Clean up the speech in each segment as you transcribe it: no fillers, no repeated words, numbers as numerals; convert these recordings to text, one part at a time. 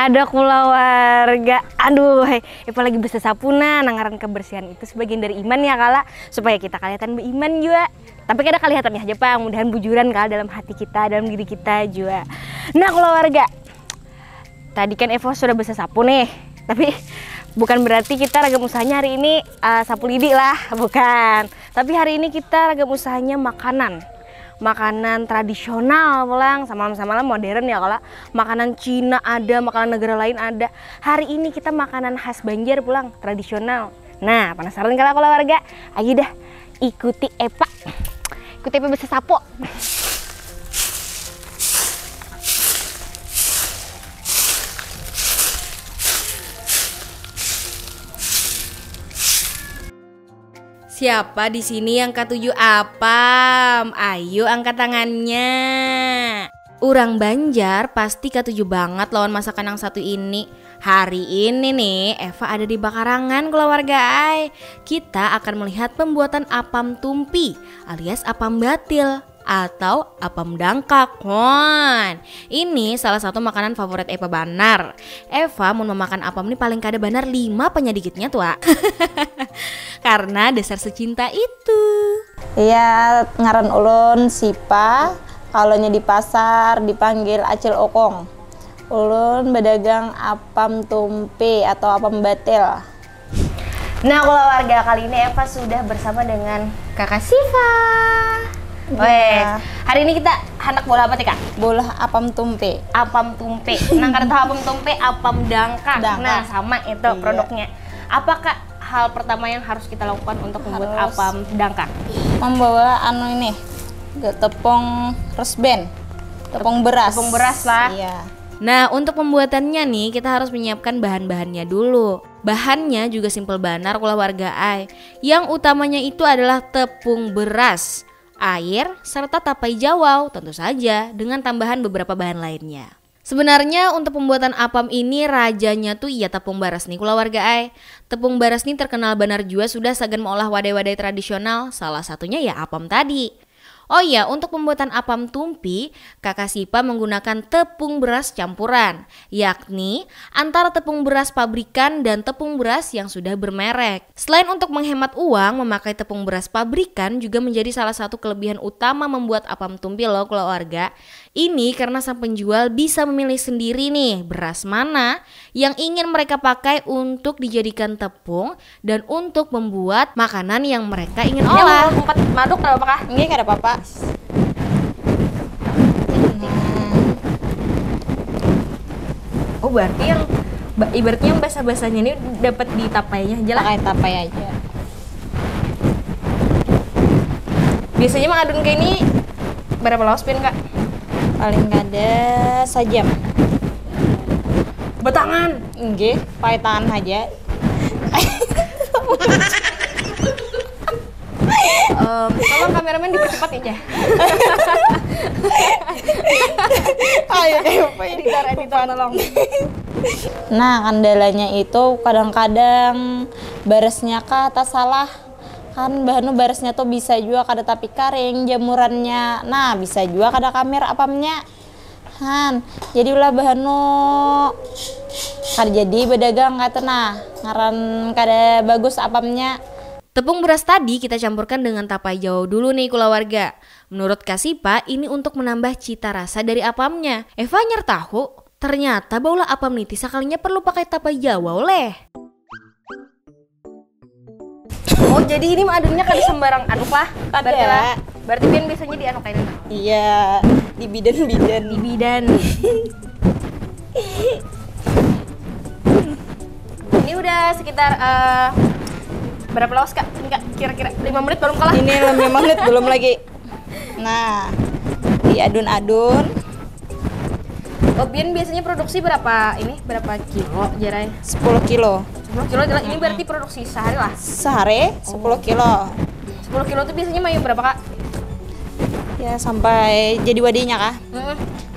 Ada keluarga. Aduh, Eva lagi bersesapuna nangaran kebersihan itu sebagian dari iman ya kala, supaya kita kelihatan beriman juga. Tapi kada kelihatannya aja Pak, mudahan bujuran kala dalam hati kita, dalam diri kita juga. Nah keluarga, tadi kan Eva sudah bersesapu nih, tapi bukan berarti kita ragam usahanya hari ini sapu lidi lah, bukan. Tapi hari ini kita ragam usahanya makanan tradisional pulang, sama-sama modern ya kalau makanan Cina ada, makanan negara lain ada. Hari ini kita makanan khas Banjar pulang, tradisional. Nah penasaran kalau keluarga? Ayo dah ikuti Eva bersesapu. Siapa di sini yang ketujuh apam? Ayo angkat tangannya. Urang Banjar pasti ketujuh banget lawan masakan yang satu ini. Hari ini nih Eva ada di Bakarangan keluarga ay. Kita akan melihat pembuatan apam tumpi alias apam batil atau apam dangkak. Ini salah satu makanan favorit Eva banar. Eva mau memakan apam ini paling kada banar 5 penyedikitnya tua. Karena dasar secinta itu. Iya, ngaran ulun Sipa. Kalonya di pasar dipanggil Acil Okong. Ulun berdagang apam tumpi atau apam batil. Nah keluarga, kali ini Eva sudah bersama dengan kakak Siva. Wes, hari ini kita hendak bola apa nih kak? Bola apam tumpi. Apam tumpi. Nah kada tahu apam tumpi, apam dangkak. Nah sama itu produknya. Apakah hal pertama yang harus kita lakukan untuk membuat apam dangkak? Membawa ini tepung resben, tepung beras. Tepung beras lah. Iya. Nah untuk pembuatannya nih kita harus menyiapkan bahan-bahannya dulu. Bahannya juga simpel banar keluarga ay. Yang utamanya itu adalah tepung beras, air, serta tapai jawau tentu saja dengan tambahan beberapa bahan lainnya. Sebenarnya untuk pembuatan apam ini rajanya tuh iya tepung beras nih keluarga ay. Tepung beras nih terkenal banar juga sudah sagan mengolah wadai-wadai tradisional, salah satunya ya apam tadi. Oh iya, untuk pembuatan apam tumpi, kakak Sipa menggunakan tepung beras campuran, yakni antara tepung beras pabrikan dan tepung beras yang sudah bermerek. Selain untuk menghemat uang, memakai tepung beras pabrikan juga menjadi salah satu kelebihan utama membuat apam tumpi loh keluarga. Ini karena sang penjual bisa memilih sendiri nih beras mana yang ingin mereka pakai untuk dijadikan tepung dan untuk membuat makanan yang mereka ingin olah. Empat maduk ada apa kah? Ini kada apa-apa. Oh berarti yang ibaratnya yang basah-basahnya ini dapat ditapainya aja lah. Pakai tapai aja. Biasanya mengadun kayak ini berapa lawas pin kak? Paling kada sajam. Batangan. Nggih, pakai tangan aja. Tolong kameramen dipercepat aja. Ayo, editor tolong. Nah, kendalanya itu kadang-kadang beresnya kah tak salah. Kan bahan beresnya tuh bisa juga kada tapi kering jamurannya. Nah, bisa juga kada kamer apamnya. Jadi ulah bahan kada jadi berdagang kata nah. Ngaran kada bagus apamnya. Tepung beras tadi kita campurkan dengan tapai jawau dulu nih keluarga. Menurut Kak Sipa ini untuk menambah cita rasa dari apamnya. Eva nyer tahu ternyata baulah apam niti sekalinya perlu pakai tapai jawau leh. Oh jadi ini adunnya kan sembarang aduk lah. Berarti pian biasanya diaduk kayak ini. Iya, di bidan. Di bidan. Ini udah sekitar berapa lawas kak? Ini kak kira-kira 5 menit belum kalah? Ini 5 menit belum lagi. Nah, diadun-adun. Bian biasanya produksi berapa kilo jarai? 10 kilo. 10 kilo ini berarti produksi sehari lah? Sehari 10 kilo. 10 kilo itu biasanya mayu berapa kak? Ya sampai jadi wadinya kah?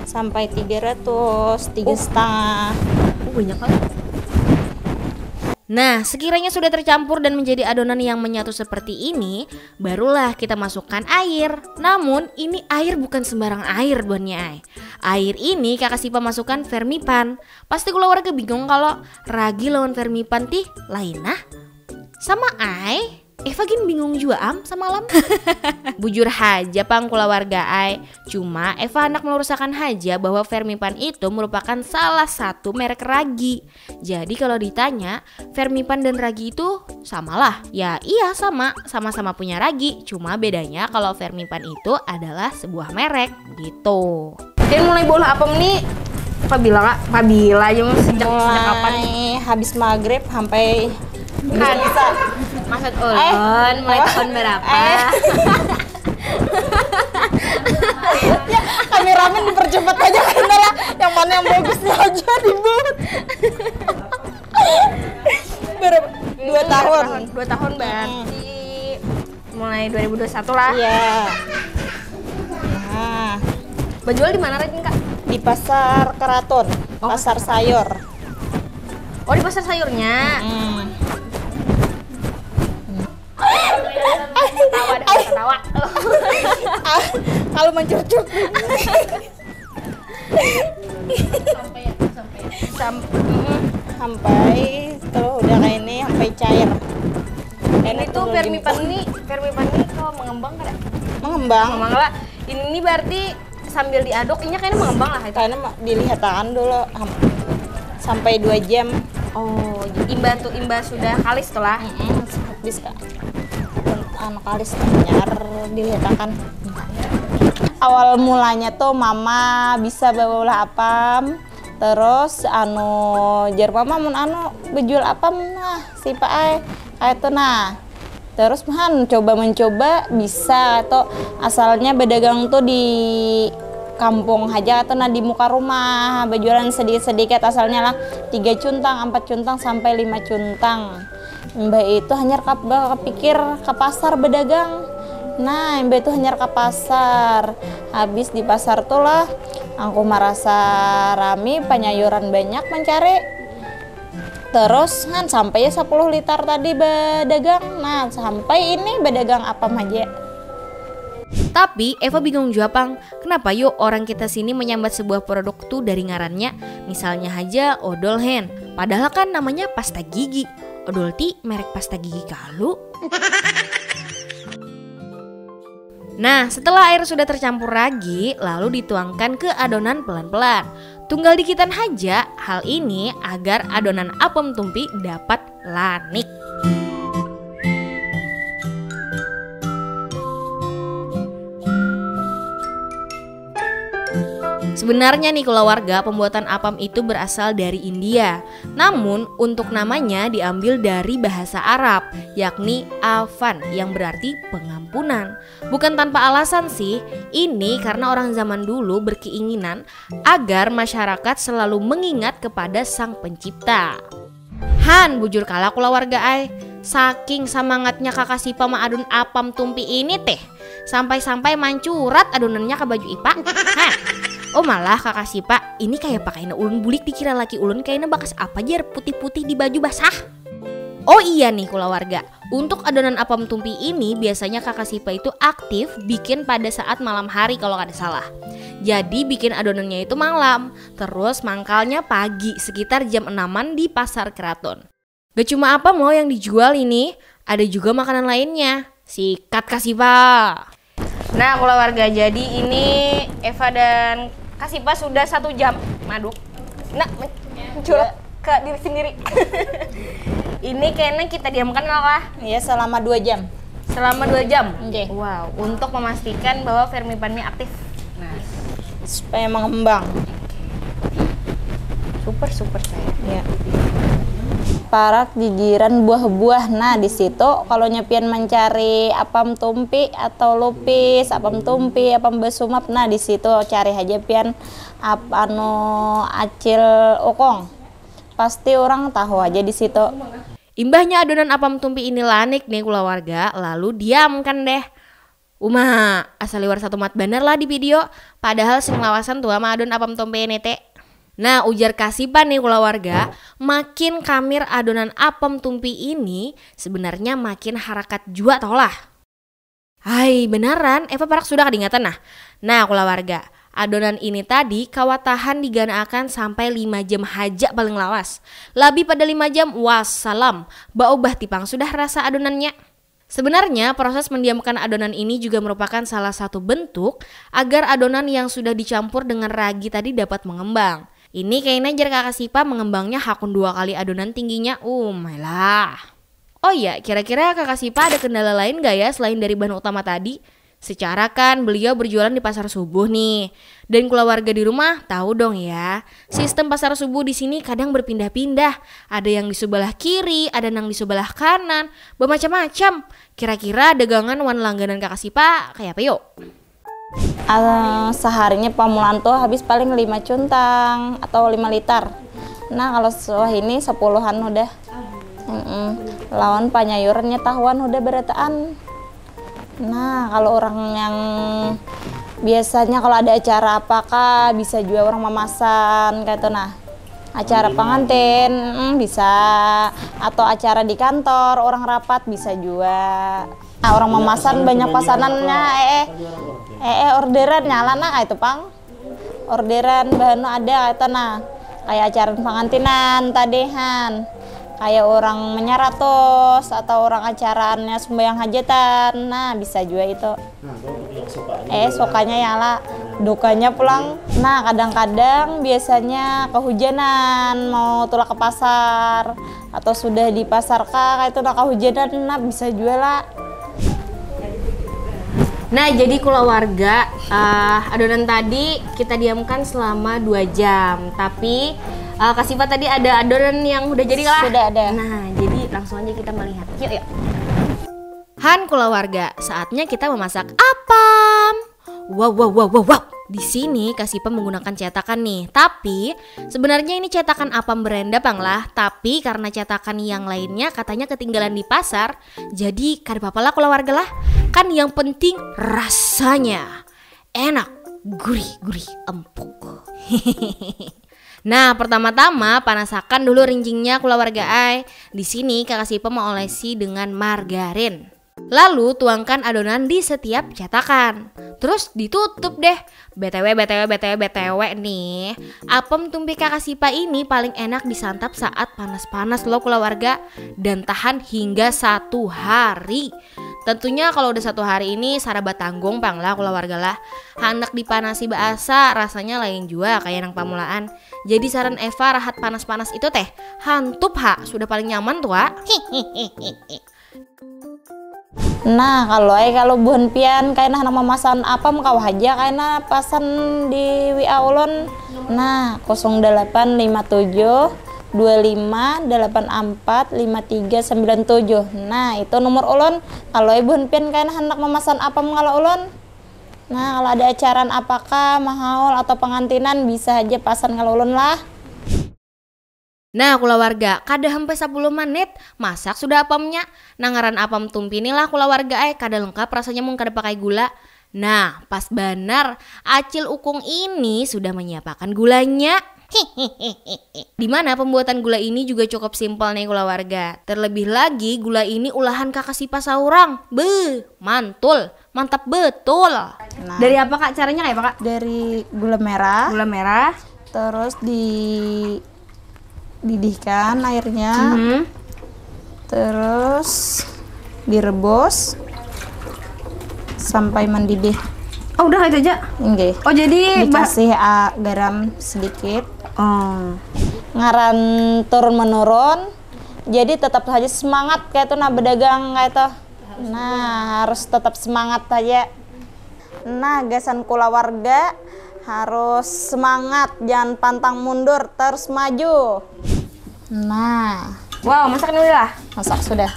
Sampai 300, 3,5. Banyak kali. Nah, sekiranya sudah tercampur dan menjadi adonan yang menyatu seperti ini, barulah kita masukkan air. Namun, ini air bukan sembarang air, Bonnya Ai. Air ini Kakak Sipa masukkan Fermipan. Pasti keluarga bingung kalau ragi lawan Fermipan tih lain nah. Sama Ai, Eva gin bingung juga semalam. Bujur haja pang kula warga Ai. Cuma Eva hendak meluruskan haja bahwa Fermipan itu merupakan salah satu merek ragi. Jadi kalau ditanya Fermipan dan ragi itu samalah. Ya iya sama-sama punya ragi. Cuma bedanya kalau Fermipan itu adalah sebuah merek gitu. Dan mulai bola apa nih? Pabila aja sejak kapan? Habis maghrib sampai Kan bisa maksud ulun mulai tahun berapa? Ya, kameramen dipercepat aja karena lah yang mana yang bagusnya aja dibuat. Berapa? 2 tahun. 2 tahun berarti mulai 2021 lah. Iya. Nah, Berjual di mana Rajin Kak? di pasar Keraton, pasar sayur. Oh di pasar sayurnya. Tawa. Kalau mencucuk. Sampai kalau udah kayak ini sampai cair. Ini tuh Fermipan ini kalau mengembang kan? Mengembang. Lah. Ini berarti sambil diaduk, ini kayaknya mengembang lah itu. Kayaknya dilihat tangan dulu sampai 2 jam. Oh, imbas sudah kalis tuh lah. Habis Kak. Anak kalis nyar dilihatkan. Awal mulanya tuh mama bisa bawa ulah apam. Terus jar mama mun bejual apam nah si Pak Ai itu nah. Terus mencoba bisa atau asalnya berdagang tuh di kampung aja atau nah di muka rumah berjualan sedikit-sedikit asalnya lah 3 cuntang, 4 cuntang sampai 5 cuntang. Mbak itu hanya kepikir ke pasar berdagang. Nah, Mbak itu hanya ke pasar. Habis di pasar tuh lah aku merasa rame, penyayuran banyak mencari. Terus kan sampai 10 liter tadi berdagang. Nah, sampai ini berdagang apa aja. Tapi Eva bingung juga pang, kenapa yuk orang kita sini menyambat sebuah produk tuh dari ngarannya. Misalnya aja odol hand, padahal kan namanya pasta gigi. Odol ti merek pasta gigi kalu. Nah, setelah air sudah tercampur ragi, lalu dituangkan ke adonan pelan-pelan. Tunggal dikitan aja hal ini agar adonan apem tumpi dapat lanik. Sebenarnya nih keluarga, pembuatan apam itu berasal dari India. Namun untuk namanya diambil dari bahasa Arab, yakni afan yang berarti pengampunan. Bukan tanpa alasan sih, ini karena orang zaman dulu berkeinginan agar masyarakat selalu mengingat kepada Sang Pencipta. Han bujur kala keluarga ai, saking semangatnya Kakak Sipa adun apam tumpi ini teh, sampai-sampai mancurat adonannya ke baju Ipa. Han. Oh malah Kakak Sipa ini kayak pakainya ulun bulik dikira laki ulun kayaknya bakas apa jar putih-putih di baju basah. Oh iya nih keluarga, untuk adonan apam tumpi ini biasanya Kakak Sipa itu aktif bikin pada saat malam hari kalau ada salah. Jadi bikin adonannya itu malam, terus mangkalnya pagi sekitar jam 6-an di pasar Keraton. Gak cuma apam loh yang dijual ini, ada juga makanan lainnya. Sikat Kak Sipa. Nah keluarga, jadi ini Eva dan Kak Sipa sudah 1 jam maduk. Nah mencurut ke diri sendiri. Ini kayaknya kita diamkan lah. Iya selama 2 jam. Selama 2 jam? Okay. Wow, untuk memastikan bahwa fermipannya aktif. Nah, supaya mengembang. Super saya. Ya. Parak gigiran buah-buah. Nah di situ kalau nyepian mencari apam tumpi atau lupis, apam tumpi, apam besumap, nah di situ cari aja pian acil ukong. Pasti orang tahu aja di situ. Imbahnya adonan apam tumpi ini lanik nih keluarga, lalu diamkan deh. Asal liwar satu mat bener lah di video, padahal sing lawasan tua mah adon apam tumpi ini teh. Nah, ujar Kasipa nih keluarga, makin kamir adonan apem tumpi ini sebenarnya makin harakat jua tolah. Hai, beneran, Eva parak sudah keringatan Nah, keluarga, adonan ini tadi kawatahan diganaakan sampai 5 jam haja paling lawas. Lebih pada 5 jam, wassalam, baubah tipang sudah rasa adonannya. Sebenarnya proses mendiamkan adonan ini juga merupakan salah satu bentuk agar adonan yang sudah dicampur dengan ragi tadi dapat mengembang. Ini kayaknya jar Kakak Sipa mengembangnya hakun 2 kali adonan tingginya. Lah. Oh iya, kira-kira Kakak Sipa ada kendala lain gak ya selain dari bahan utama tadi? Secara kan beliau berjualan di pasar subuh nih. Dan keluarga di rumah tahu dong ya, sistem pasar subuh di sini kadang berpindah-pindah. Ada yang di sebelah kiri, ada yang di sebelah kanan, bermacam-macam. Kira-kira dagangan wan langganan Kakak Sipa kayak apa yuk? Seharinya pamulan tuh habis paling 5 cuntang atau 5 liter. Nah kalau sewah ini 10-an udah. Lawan panyayurannya tahuan udah berataan. Nah kalau orang yang biasanya kalau ada acara apakah bisa juga orang memasan kayak itu acara pengantin bisa, atau acara di kantor orang rapat bisa juga. Orang memasan banyak pesanannya orderan nyala itu pang orderan bahan ada itu kayak acara pengantinan tadihan, kayak orang menyaratos atau orang acaranya sembahyang hajatan, bisa juga itu. Sukanya nyala, dukanya pulang. Nah kadang-kadang biasanya kehujanan mau tulak ke pasar atau sudah di pasar kayak itu kehujanan, bisa jual lah. Nah jadi keluarga, adonan tadi kita diamkan selama 2 jam. Tapi Kak Sipa tadi ada adonan yang udah jadi lah. Sudah ada. Nah jadi langsung aja kita melihat. Yuk. Han keluarga, saatnya kita memasak apam. Wow. Di sini Kak Sipa menggunakan cetakan nih. Tapi sebenarnya ini cetakan apam berenda lah. Tapi karena cetakan yang lainnya katanya ketinggalan di pasar, jadi kada apa-apa lah keluarga lah. Kan yang penting rasanya enak, gurih, empuk. Nah, pertama-tama panasakan dulu rincingnya keluarga ai. Di sini Kakak Sipa mau olesi dengan margarin. Lalu tuangkan adonan di setiap cetakan. Terus ditutup deh. BTW nih, apem tumpi Kakak Sipa ini paling enak disantap saat panas-panas loh keluarga, dan tahan hingga 1 hari. Tentunya kalau udah 1 hari ini sarabat tanggung pang lah keluarga lah. Hendak dipanasi bahasa rasanya lain juga kayak nang pamulaan. Jadi saran Eva rahat panas-panas itu teh hantup sudah paling nyaman tuh Nah kalau buhan pian kayaknya anak memasan apam kau aja kayaknya pasan di WA ulun. Nah 0857 25 84 5397. Nah itu nomor ulun. Kalau buhan pian kayaknya anak memasan apam kalau ulun. Nah kalau ada acaraan apakah mahaul atau pengantinan bisa aja pasan kalau ulun lah. Nah keluarga, kada sampai 10 menit masak sudah apamnya. Nangaran apam tumpi inilah keluarga kada lengkap rasanya mung kada pakai gula. Nah pas benar acil ukung ini sudah menyiapkan gulanya. Dimana pembuatan gula ini juga cukup simpel nih keluarga. Terlebih lagi gula ini olahan Kakak Sipa saurang. Mantul, mantap betul. Dari apa Kak caranya kayak apa Kak? Dari gula merah. Terus didihkan airnya. Terus direbus sampai mendidih. Oh udah itu aja? Enggak. Oh jadi dikasih garam sedikit. Ngaran turun menurun. Jadi tetap saja semangat kayak itu berdagang kayak itu. Nah harus tetap semangat aja. Nah gasan keluarga harus semangat, jangan pantang mundur, terus maju. Nah, wow, masak ini udah? Masak sudah.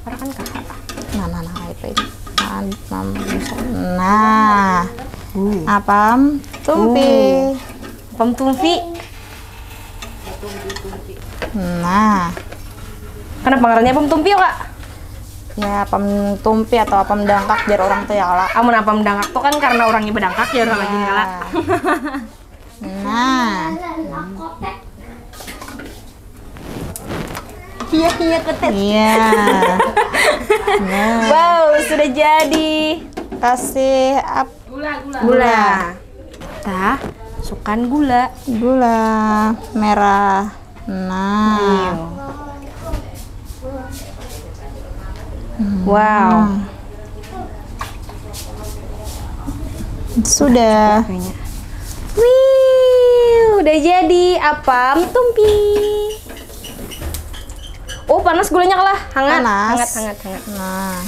Parakan Kakak. Nah, itu. Nah, apam tumpi. Apam tumpi. Nah, kenapa ngarannya apam tumpi Kak? Ya apam tumpi atau apam dangkak jar orang tuh ya kala. Amun apam dangkak tuh kan karena orangnya bedangkak ya orang lagi kala. Nah, Iya ketet. Iya. Nah, Wow, sudah jadi. kasih Gula. Kita masukkan gula. gula merah. Nah, Wow. sudah. Wih, udah jadi apam tumpi. Oh, panas gulanya kalah. Hangat. Panas. Hangat. Nah,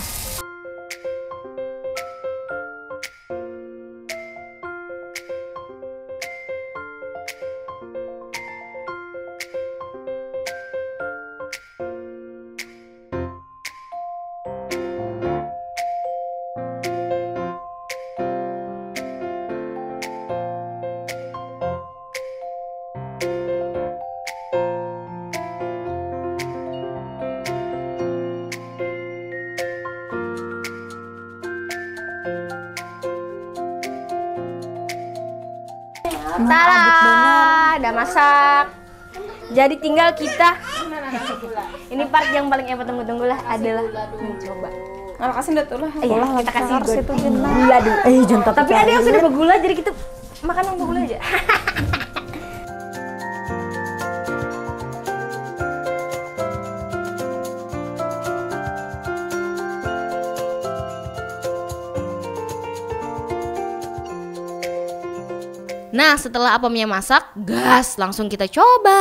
Tada, udah masak. Jadi tinggal kita. Ini part yang paling Eva tunggu-tunggu lah adalah mencoba. Kalau kasih lihat tuh lah. Iya, kita kasih harus itu jenah. gula dulu. Tapi ada yang sudah bergula, jadi kita makan yang bergula aja. Nah, setelah apamnya masak, gas, langsung kita coba.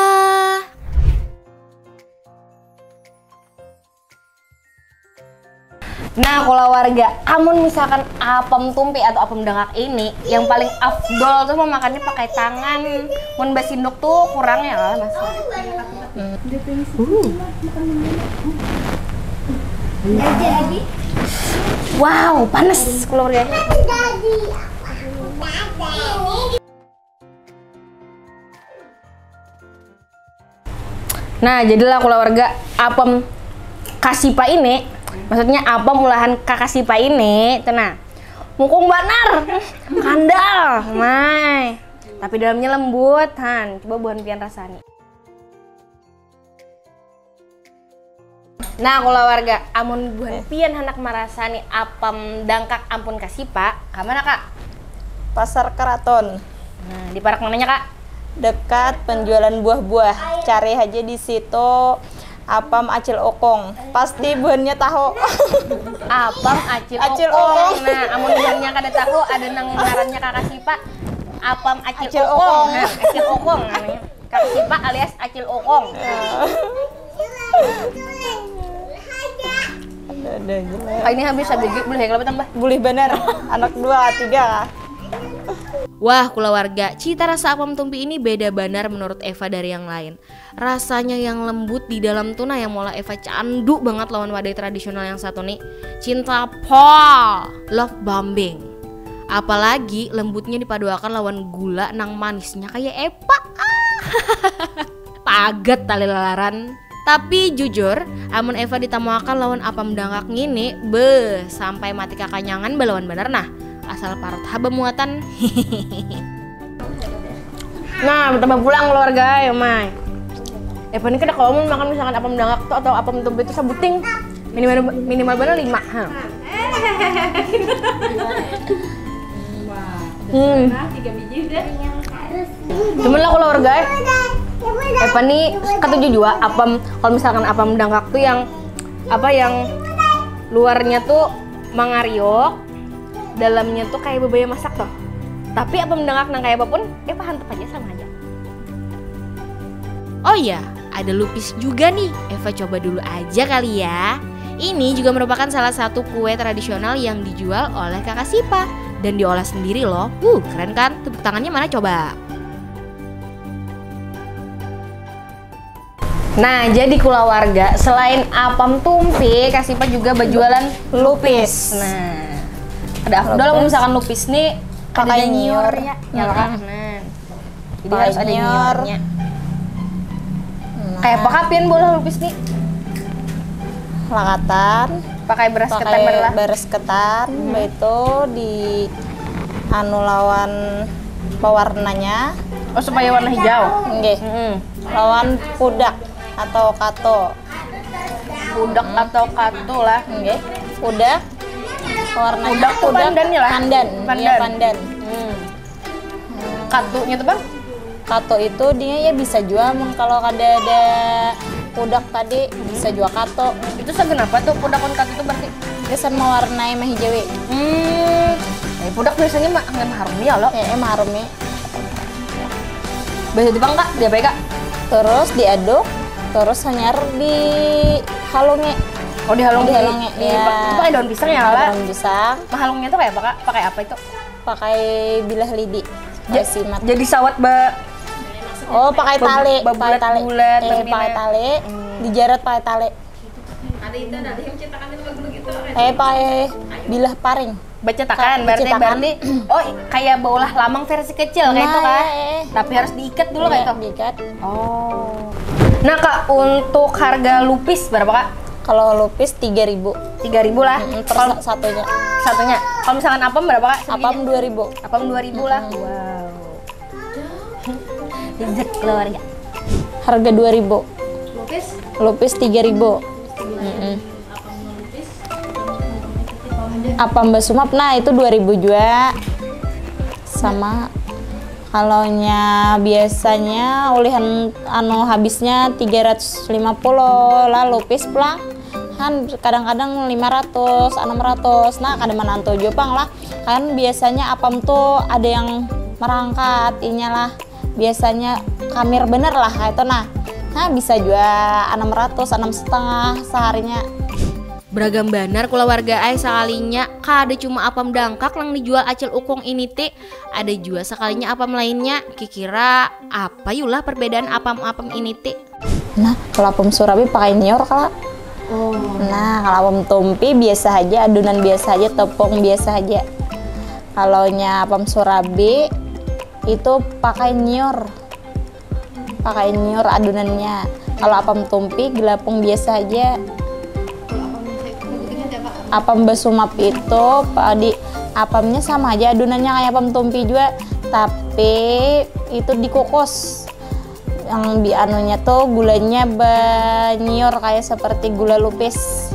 Nah, kalau warga, amun misalkan apam tumpi atau apam dangak ini, yang paling afdol tuh memakannya pakai tangan. Mun basindok tuh kurang ya lah mas. Wow, panas keluarga. Nah, jadilah keluarga apam kasipa ini, maksudnya apam olahan kakasipa ini, tenang. Mukung banar, kandal, mai. Tapi dalamnya lembut, Han. Coba buan pian rasanya. Nah, kalau warga, amun buan pian anak marasani apam dangkak ampun kasipa, kamana kak? Pasar Keraton. Nah, di parak mananya kak? Dekat penjualan buah-buah. Cari aja di situ apam acil okong. Pasti buahnya tahu. Apam acil Acil okong. okong. Nah, amun buahnya kada tahu ada nang ngarannya kakak sipa. Apam acil, Acil okong. okong. Nah, acil okong namanya. Kakak sipa alias acil okong. Ada gila. Ini habis boleh kalau tambah. Boleh bener. Anak 2, 3. Wah, kulawarga, cita rasa apam tumpi ini beda benar menurut Eva dari yang lain. Rasanya yang lembut di dalam tuna yang malah Eva candu banget lawan wadai tradisional yang satu nih. Cinta Paul, love bombing. Apalagi lembutnya dipaduakan lawan gula nang manisnya kayak Eva. Paget tali lalaran. Tapi jujur, amun Eva ditamuakan lawan apam dangkak ngini, sampai mati kakanyangan balawan bener nah. Asal parut haba muatan. Nah, bertambah pulang keluarga ya, Mai. Eva ini kada kalau mau makan misalkan apam dangkak tuh atau apam tumpi itu sabuting minimal bener 5. Cuman lah keluarga Eva nih ketujuh juga apam kalau misalkan apam dangkak tuh yang apa yang luarnya tuh mangariok, dalamnya tuh kayak bebaya masak toh. Tapi apam dangkak nang kayak apapun, Eva hantep aja sama aja. Oh iya, ada lupis juga nih. Eva coba dulu aja kali ya. Ini juga merupakan salah satu kue tradisional yang dijual oleh kakak Sipa dan diolah sendiri loh. Keren kan? Tepuk tangannya mana coba? Nah, jadi kula warga, selain apam tumpi, Kak Sipa juga berjualan lupis. Nah, ada afdol kalau misalkan lupis nih Pakai ada nyior nyior. ya. Ya kan? Nah. Jadi Pakai harus ada nyior. nyiornya. Kayak apa kapian bola lupis nih? Langatan. Pakai beras ketan Pakai berlah. beres ketan. Itu di anu lawan pewarnanya. Oh, supaya warna hijau. Nggih. Lawan pudak atau kato. Pudak atau katu lah. Nggih. Pudak warna Pudak tuh pandan ya lah. Pandan. Iya, pandan. Katunya tuh bang? Kato itu dia ya bisa jual kalau ada pudak tadi bisa jual kato. Itu segenapa tuh pudak kon katu itu berarti? Biasa mewarnai mah hijau. Pudak biasanya mah harum ya lo. Harum ya. Biasa di bang kak, diapain kak? Terus diaduk, terus hanyar di halungnya. Oh dihalung ya. Itu pakai daun pisang ya lah. Daun pisang. Mahalungnya tuh kayak apa kak? Pakai apa itu? Pakai bilah lidi. Simat. Jadi sawat Oh, pakai tali, pakai tali. Bulat, pakai tali, dijaret pakai tali. Ada itu yang cetakan itu gitu. Pakai bilah paring. Bercetakan, berarti oh kayak baulah lamang versi kecil kayak itu kan? Tapi harus diikat dulu kayak itu. Diikat. Oh. Nah kak, untuk harga lupis berapa kak? Kalau lupis 3.000. 3.000 lah. Per satunya. Satunya. Kalau misalkan apam berapa kak? Apam 2.000. Apam 2.000 lah. Wow. Rezek keluarga. Harga 2.000. Lupis? Lupis 3.000. Apam basumap, nah itu 2.000 juga. Sama kalau biasanya ulihan habisnya 350 lah lupis plang. Kan kadang-kadang 500, 600. Nah, kadang menantu jopang lah. Kan biasanya apam tuh ada yang merangkat, lah. Biasanya kamir bener lah itu nah bisa juga 600, 6,5 seharinya. Beragam banar kula warga ai sekalinya kada cuma apam dangkak lang dijual acil ukung ini ti, ada juga sekalinya apam lainnya. Kira apa yulah perbedaan apam-apam ini ti? Nah, kalau apam Surabi pakai nyor kala. Nah, kalau apam tumpi biasa aja, adonan biasa aja, tepung biasa aja. Kalau apam Surabi itu pakai nyor adonannya. Kalau apam tumpi gelapung biasa aja. Apam basumap itu apamnya sama aja, adonannya kayak apam tumpi juga, tapi itu dikukus. Yang di anunya tuh gulanya banyor kayak seperti gula lupis.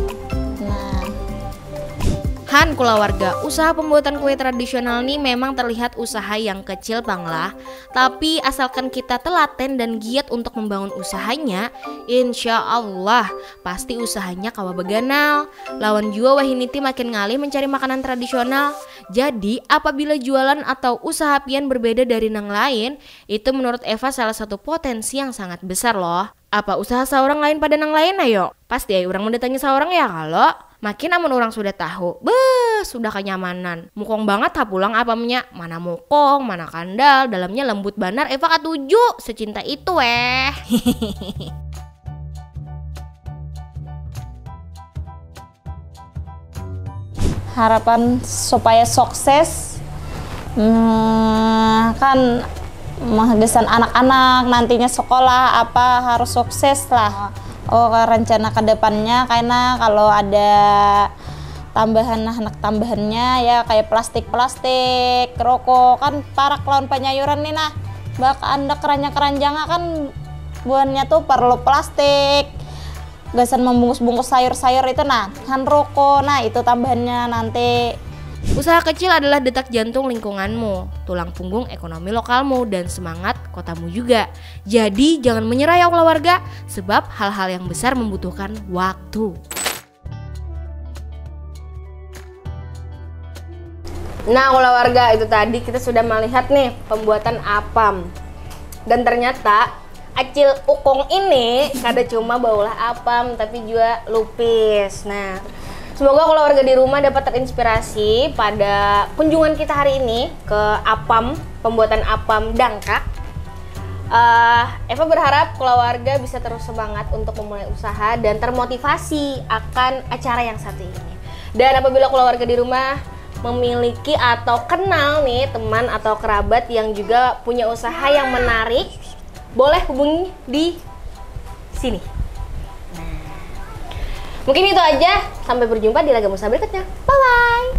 Han kula warga, usaha pembuatan kue tradisional nih memang terlihat usaha yang kecil banglah. Tapi asalkan kita telaten dan giat untuk membangun usahanya, insya Allah pasti usahanya kawa beganal. Lawan jua wahiniti makin ngalih mencari makanan tradisional. Jadi apabila jualan atau usaha pian berbeda dari nang lain, itu menurut Eva salah satu potensi yang sangat besar loh. Apa usaha seorang lain pada nang lain ayo? Pasti ay orang mendatangi seorang ya kalau makin amun orang sudah tahu, sudah kenyamanan. Mukong banget ha pulang apamnya, mana mukong, mana kandal, dalamnya lembut banar. Eva katuju, secinta itu Harapan supaya sukses, kan menghadirkan anak-anak nantinya sekolah apa harus sukses lah. Rencana kedepannya karena kalau ada tambahannya ya kayak plastik rokok kan parak lawan penyayuran nih nah bak anda keranjang kan buahnya tuh perlu plastik gasan membungkus sayur itu nah kan rokok nah itu tambahannya nanti. Usaha kecil adalah detak jantung lingkunganmu, tulang punggung ekonomi lokalmu, dan semangat kotamu juga. Jadi jangan menyerah ya keluarga, sebab hal-hal yang besar membutuhkan waktu. Nah keluarga, itu tadi kita sudah melihat nih pembuatan apam. Dan ternyata acil ukong ini kada cuma baulah apam tapi juga lupis. Nah, semoga keluarga di rumah dapat terinspirasi pada kunjungan kita hari ini ke apam, pembuatan apam dangkak. Eva berharap keluarga bisa terus semangat untuk memulai usaha dan termotivasi akan acara yang satu ini. Dan apabila keluarga di rumah memiliki atau kenal nih teman atau kerabat yang juga punya usaha yang menarik, boleh hubungi di sini. Mungkin itu aja, sampai berjumpa di Laga Musa berikutnya. Bye-bye!